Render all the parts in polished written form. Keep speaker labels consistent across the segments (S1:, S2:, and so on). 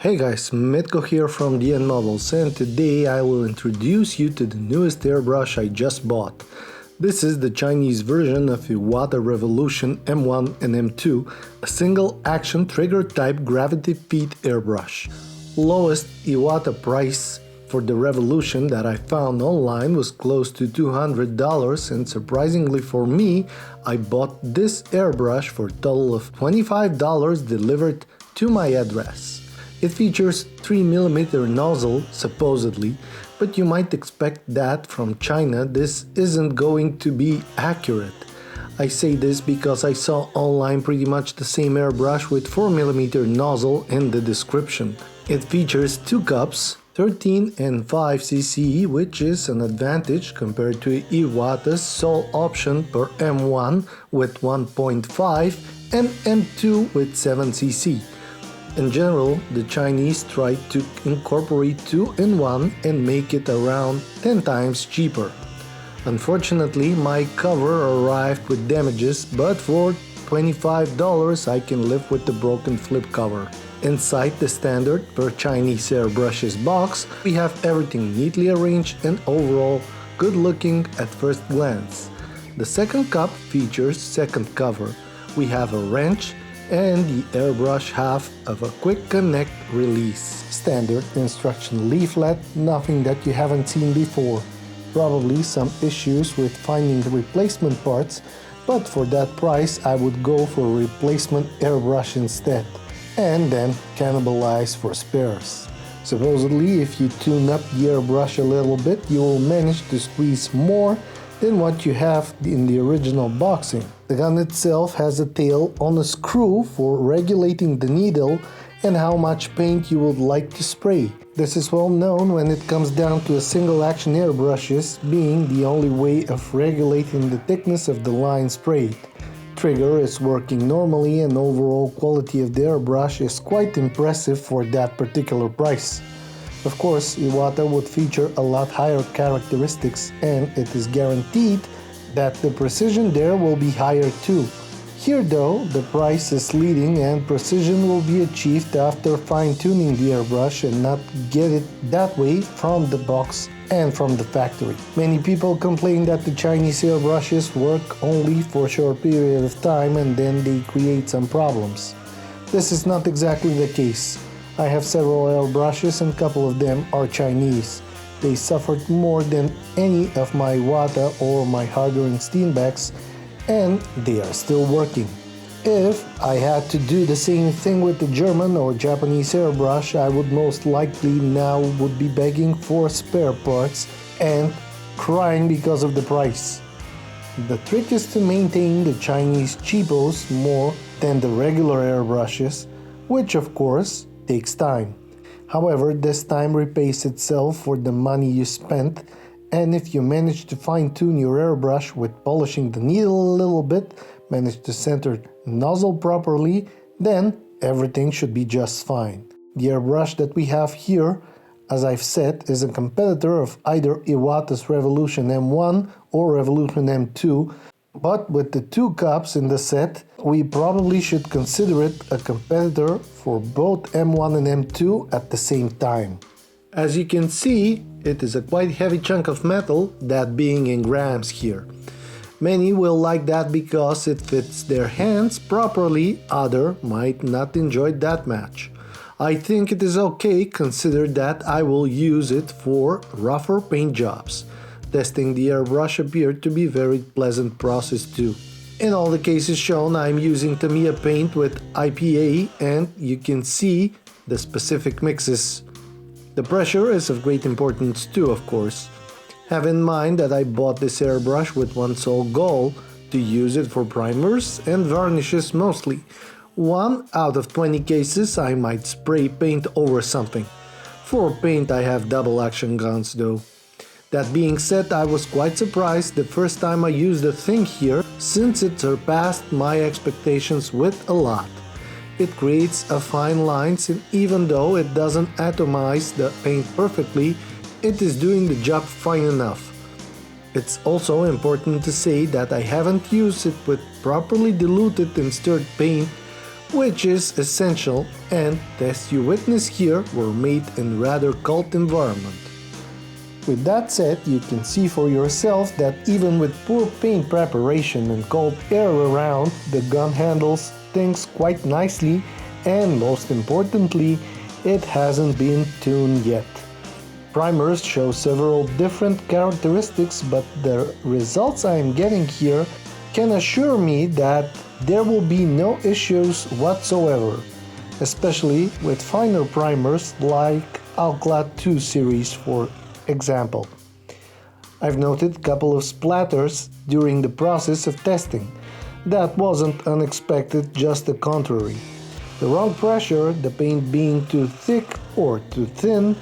S1: Hey guys, Mitko here from DN Models, and today I will introduce you to the newest airbrush I just bought. This is the Chinese version of Iwata Revolution M1 and M2, a single action trigger type gravity feed airbrush. Lowest Iwata price for the Revolution that I found online was close to $200, and surprisingly for me, I bought this airbrush for a total of $25 delivered to my address. It features 3mm nozzle, supposedly, but you might expect that from China this isn't going to be accurate. I say this because I saw online pretty much the same airbrush with 4mm nozzle in the description. It features two cups, 13 and 5cc, which is an advantage compared to Iwata's sole option per M1 with 1.5 and M2 with 7cc. In general, the Chinese tried to incorporate 2-in-1 and make it around 10 times cheaper. Unfortunately, my cover arrived with damages, but for $25 I can live with the broken flip cover. Inside the standard per Chinese airbrushes box, we have everything neatly arranged and overall good looking at first glance. The second cup features second cover. We have a wrench and the airbrush half of a quick connect release. Standard instruction leaflet, nothing that you haven't seen before. Probably some issues with finding the replacement parts, but for that price I would go for a replacement airbrush instead, and then cannibalize for spares. Supposedly if you tune up the airbrush a little bit, you will manage to squeeze more than what you have in the original boxing. The gun itself has a tail on a screw for regulating the needle and how much paint you would like to spray. This is well known when it comes down to a single action airbrushes being the only way of regulating the thickness of the line sprayed. Trigger is working normally and overall quality of the airbrush is quite impressive for that particular price. Of course, Iwata would feature a lot higher characteristics, and it is guaranteed that the precision there will be higher too. Here though, the price is leading and precision will be achieved after fine-tuning the airbrush and not get it that way from the box and from the factory. Many people complain that the Chinese airbrushes work only for a short period of time and then they create some problems. This is not exactly the case. I have several airbrushes and a couple of them are Chinese. They suffered more than any of my Iwata or my Hardware Steenbecks, and they are still working. If I had to do the same thing with the German or Japanese airbrush, I would most likely now would be begging for spare parts and crying because of the price. The trick is to maintain the Chinese cheapos more than the regular airbrushes, which of course takes time. However, this time repays itself for the money you spent, and if you manage to fine-tune your airbrush with polishing the needle a little bit, manage to center the nozzle properly, then everything should be just fine. The airbrush that we have here, as I've said, is a competitor of either Iwata's Revolution M1 or Revolution M2, but with the two cups in the set, we probably should consider it a competitor for both M1 and M2 at the same time. As you can see, it is a quite heavy chunk of metal, that being in grams here. Many will like that because it fits their hands properly, others might not enjoy that much. I think it is okay, consider that I will use it for rougher paint jobs. Testing the airbrush appeared to be a very pleasant process too. In all the cases shown, I'm using Tamiya paint with IPA, and you can see the specific mixes. The pressure is of great importance too, of course. Have in mind that I bought this airbrush with one sole goal, to use it for primers and varnishes mostly. 1 out of 20 cases I might spray paint over something. For paint I have double action guns though. That being said, I was quite surprised the first time I used the thing here, since it surpassed my expectations with a lot. It creates a fine lines, and even though it doesn't atomize the paint perfectly, it is doing the job fine enough. It's also important to say that I haven't used it with properly diluted and stirred paint, which is essential, and tests you witness here were made in rather cold environment. With that said, you can see for yourself that even with poor paint preparation and cold air around, the gun handles things quite nicely, and most importantly, it hasn't been tuned yet. Primers show several different characteristics, but the results I am getting here can assure me that there will be no issues whatsoever, especially with finer primers like Alclad 2 series for example. I've noted a couple of splatters during the process of testing. That wasn't unexpected, just the contrary. The wrong pressure, the paint being too thick or too thin,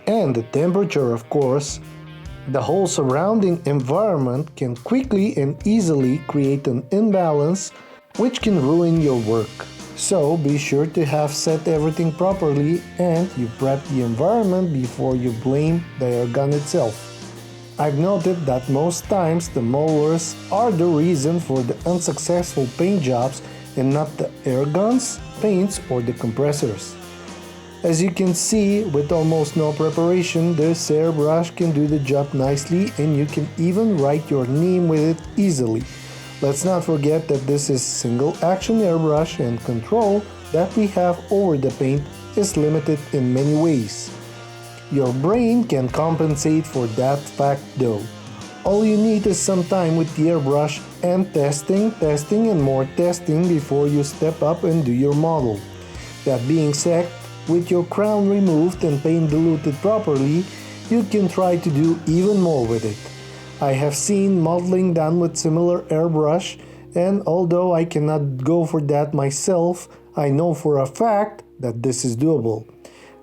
S1: and the temperature, of course. The whole surrounding environment can quickly and easily create an imbalance which can ruin your work. So be sure to have set everything properly and you prep the environment before you blame the airgun itself. I've noted that most times the molars are the reason for the unsuccessful paint jobs and not the airguns, paints or the compressors. As you can see, with almost no preparation, this airbrush can do the job nicely and you can even write your name with it easily. Let's not forget that this is single action airbrush and control that we have over the paint is limited in many ways. Your brain can compensate for that fact though. All you need is some time with the airbrush and testing and more testing before you step up and do your model. That being said, with your crown removed and paint diluted properly, you can try to do even more with it. I have seen mottling done with similar airbrush, and although I cannot go for that myself, I know for a fact that this is doable.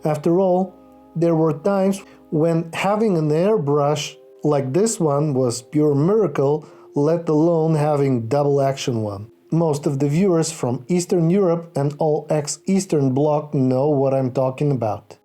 S1: After all, there were times when having an airbrush like this one was pure miracle, let alone having double action one. Most of the viewers from Eastern Europe and all ex-Eastern Bloc know what I'm talking about.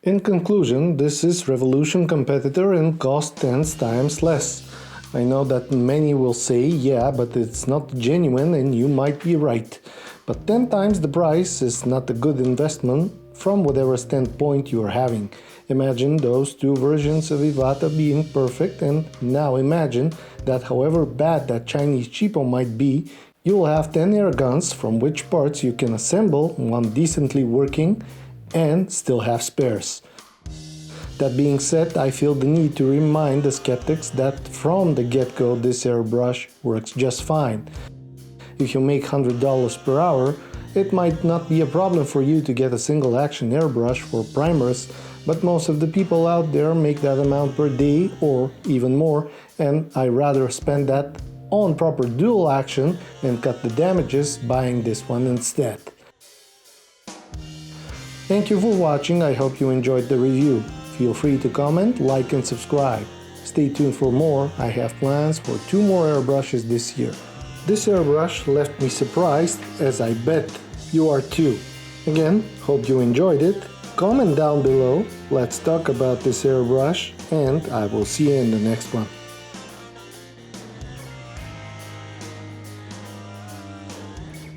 S1: In conclusion, this is Revolution competitor and costs 10 times less. I know that many will say, yeah, but it's not genuine, and you might be right. But 10 times the price is not a good investment from whatever standpoint you are having. Imagine those two versions of Iwata being perfect, and now imagine that however bad that Chinese Cheapo might be, you will have 10 air guns from which parts you can assemble one decently working and still have spares. That being said, I feel the need to remind the skeptics that from the get-go this airbrush works just fine. If you make $100 per hour, it might not be a problem for you to get a single action airbrush for primers, but most of the people out there make that amount per day or even more, and I rather spend that on proper dual action and cut the damages buying this one instead. Thank you for watching, I hope you enjoyed the review. Feel free to comment, like and subscribe. Stay tuned for more, I have plans for 2 more airbrushes this year. This airbrush left me surprised, as I bet you are too. Again, hope you enjoyed it. Comment down below, let's talk about this airbrush, and I will see you in the next one.